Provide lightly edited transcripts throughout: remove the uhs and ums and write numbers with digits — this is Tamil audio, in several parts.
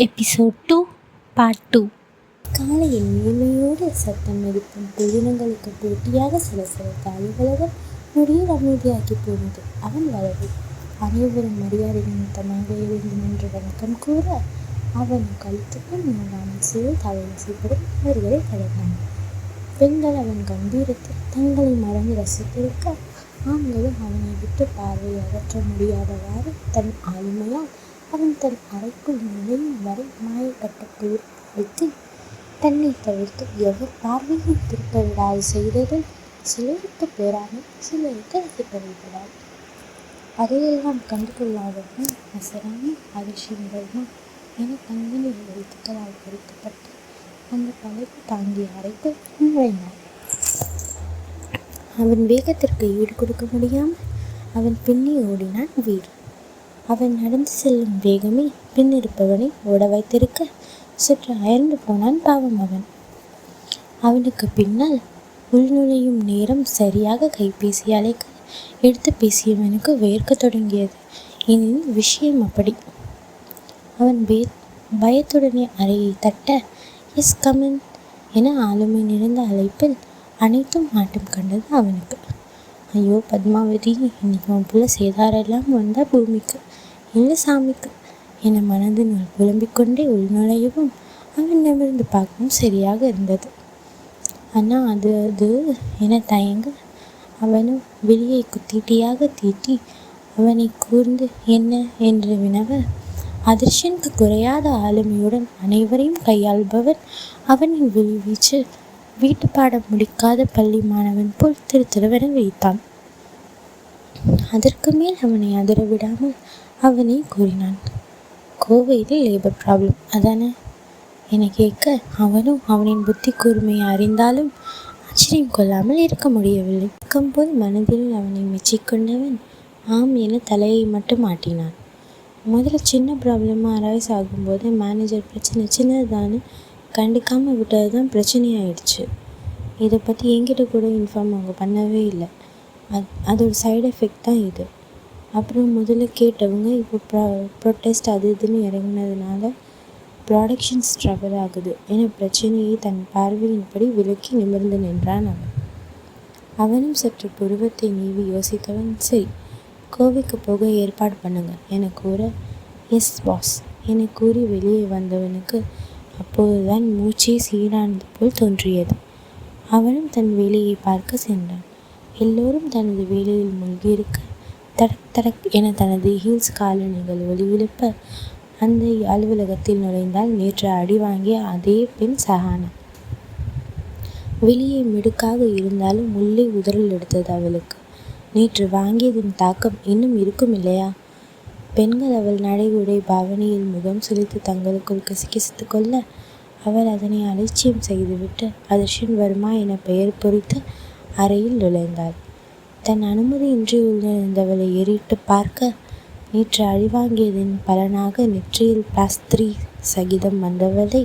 Episode 2 part 2. காலையில் மேலையோடு சத்தம் எழுப்பும் பொழுதுங்களுக்கு போட்டியாக சலசலத்த அலுவலகம் நொடியில் அமைதியாக்கி போனது. அவன் வரவு அனைவரும் மரியாதை நிமித்தமாக எழுந்து நின்று வணக்கம் கூற அவன் கழுத்துக்கும் நோடாமல் சிறு தலைவசைப்படும் அவர்களை கடந்தான். பெண்கள் அவன் கம்பீரத்தில் தங்களை மறந்து ரசித்திருக்க, ஆண்களும் அவனை விட்டு பார்வை அகற்ற முடியாதவாறு தன் ஆளுமையால் அவன் தன் அறைக்குள் நுழையும் வரை மாயக்கட்டுக்குள் வைத்து தன்னை தவிர்த்து எவர் பார்வையும் திருப்ப விடாது செய்ததில் சிலருக்கு பெறாமை, சிலருக்கு ரசிப்படைகிறார். அதையெல்லாம் கண்டு கொள்ளாதவன் அசராமல் அதிர்ஷ்டமா என தங்களின் எழுத்துக்களால் பொறிக்கப்பட்டு அந்த பழைப்பு தாங்கிய அறைக்குள் நுழைந்தான். அவன் வேகத்திற்கு ஈடு கொடுக்க முடியாமல் அவன் பின்னி ஓடினான் வீர். அவன் நடந்து செல்லும் வேகமே பின்னிருப்பவனை ஓட வைத்திருக்க சற்று அயர்ந்து போனான் பாவம் அவன். அவனுக்கு பின்னால் உள்நுழையும் நேரம் சரியாக கைபேசி அழைக்க எடுத்து பேசியவனுக்கு வேர்க்க தொடங்கியது. எனினும் விஷயம் அப்படி. அவன் பயத்துடனே அறையை தட்ட எஸ் கமின் என ஆளுமை நிறைந்த அழைப்பில் அனைத்தும் ஆட்டம் கண்டது அவனுக்கு. ஐயோ பத்மாவதி, இன்னைக்கு உன் பிள்ளை சேதாரெல்லாம் வந்தா பூமிக்கு இல்லை சாமிக்கு என மனதினுள் புலம்பிக்கொண்டே உள்நுழையவும் அவன் நிமிர்ந்து பார்க்கவும் சரியாக இருந்தது. ஆனால் அது என தயங்க அவனும் வெளியை குத்தீட்டியாக தீட்டி அவனை கூர்ந்து என்ன என்று வினவ, அதிர்ஷ்டனுக்கு குறையாத ஆளுமையுடன் அனைவரையும் கையாள்பவன் அவனின் விழிவீச்சு வீட்டு பாடம் முடிக்காத பள்ளி மாணவன் போல் திருத்திருவென வைத்தான். அதற்கு மேல் அவனை அதிர விடாமல் அவனை கூறினான், கோவையில் லேபர் ப்ராப்ளம் அதானே என கேட்க அவனும் அவனின் புத்தி கூர்மையை அறிந்தாலும் ஆச்சரியம் கொள்ளாமல் இருக்க முடியவில்லை. போது மனதில் அவனை மெச்சிக்கொண்டவன் ஆம் என தலையை மட்டும் ஆட்டினான். முதல்ல சின்ன ப்ராப்ளமாக அரைஸ் ஆகும்போது மேனேஜர் பிரச்சனை சின்னதான்னு கண்டுக்காமல் விட்டது தான் பிரச்சனையாயிடுச்சு. இதை பற்றி என்கிட்ட கூட இன்ஃபார்ம் அவங்க பண்ணவே இல்லை. அதோட சைடு எஃபெக்ட் தான் இது. அப்புறம் முதல்ல கேட்டவங்க இப்போ ப்ரொட்டஸ்ட் அது இதுன்னு இறங்கினதுனால ப்ராடக்ஷன் ஸ்ட்ரகிள் ஆகுது என பிரச்சனையை தன் பார்வையின்படி விலக்கி நிமிர்ந்து நின்றான் அவன். அவனும் சற்று புருவத்தை நீவி யோசித்தவன், சரி கோவைக்கு போக ஏற்பாடு பண்ணுங்க என கூற எஸ் பாஸ் என கூறி வெளியே வந்தவனுக்கு அப்போதுதான் மூச்சே சீரானது போல் தோன்றியது. அவனும் தன் வேலையை பார்க்க சென்றான். எல்லோரும் தனது வேலையில் மூழ்கியிருக்க தடக் தடக் என தனது ஹீல்ஸ் காலணிகள் ஒளிவிழுப்ப அந்த அலுவலகத்தில் நுழைந்தால் நேற்று அடி வாங்கிய அதே பெண் சஹானா. வெளியே மிடுக்காக இருந்தாலும் உள்ளே உதறல் எடுத்தது அவளுக்கு. நேற்று வாங்கியதின் தாக்கம் இன்னும் இருக்கும் இல்லையா? பெண்கள் அவள் நடை உடை பாவனையில் முகம் செலுத்தி தங்களுக்குள் கிசுகிசுத்து கொள்ள அவள் அதனை அலட்சியம் செய்துவிட்டு அதிர்ஷ்டன் வருமா என பெயர் பொறித்து அறையில் நுழைந்தாள். தன் அனுமதியின்றி உள்ளிருந்தவளை ஏறிட்டு பார்க்க நேற்று அழிவாங்கியதின் பலனாக நெற்றியில் பிளாஸ்திரி சகிதம் வந்தவளை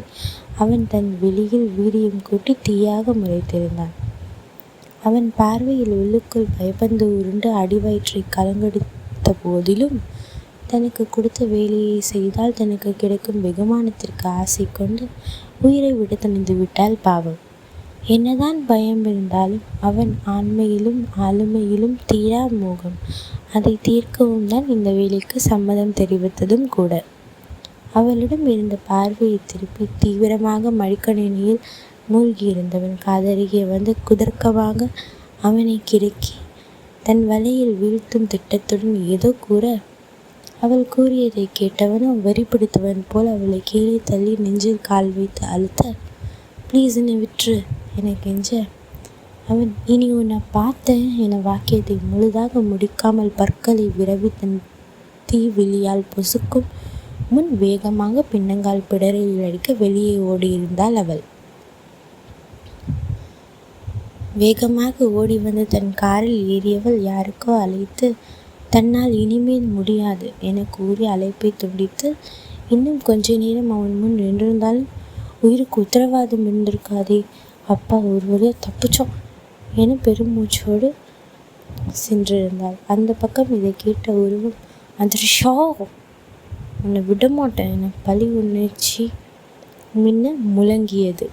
அவன் தன் வெளியில் வீரியம் கூட்டி தீயாக முறைத்திருந்தான். அவன் பார்வையில் உள்ளுக்குள் பயப்பந்து உருண்டு அடிவயிற்றை கலங்கெடுத்த போதிலும் தனக்கு கொடுத்த வேலையை செய்தால் தனக்கு கிடைக்கும் வெகுமானத்திற்கு ஆசை கொண்டு உயிரை விட துணிந்து விட்டாள் பாவம். என்னதான் பயம் இருந்தாலும் அவன் ஆண்மையிலும் ஆளுமையிலும் தீரா மோகம். அதை தீர்க்கவும் தான் இந்த வேலைக்கு சம்மதம் தெரிவித்ததும் கூட. அவளிடம் இருந்த பார்வையை திருப்பி தீவிரமாக மடிக்கணினியில் மூழ்கியிருந்தவன் காதருகே வந்து குதர்க்கமாக அவனை கிறக்கி தன் வலையில் வீழ்த்தும் திட்டத்துடன் ஏதோ கூற, அவள் கூறியதை கேட்டவனும் வெறி பிடித்தவன் போல் அவளை கீழே தள்ளி நெஞ்சில் கால் வைத்து அழுத்த, ப்ளீஸ் என்னை விற்று என கெஞ்ச அவன் இனி உன்னை பார்த்தேன் என வாக்கியத்தை முழுதாக முடிக்காமல் பற்களை விரவி தன் தீவிழியால் பொசுக்கும் முன் வேகமாக பின்னங்கால் பிடரில் அடிக்க வெளியே ஓடியிருந்தாள் அவள். வேகமாக ஓடி வந்து தன் காரில் ஏறியவள் யாருக்கோ அழைத்து தன்னால் இனிமேல் முடியாது என கூறி அழைப்பை துண்டித்து இன்னும் கொஞ்ச நேரம் அவன் முன் நின்றிருந்தாலும் உயிருக்கு உத்தரவாதம் இருந்திருக்காதே, அப்பா ஒரு வழியாக தப்பிச்சோம் என பெருமூச்சோடு சென்றிருந்தாள். அந்த பக்கம் இதை கேட்ட உருவம் அதிர்ஷா உன்னை விடமாட்டேன் என பழி உணர்ச்சி முழங்கியது.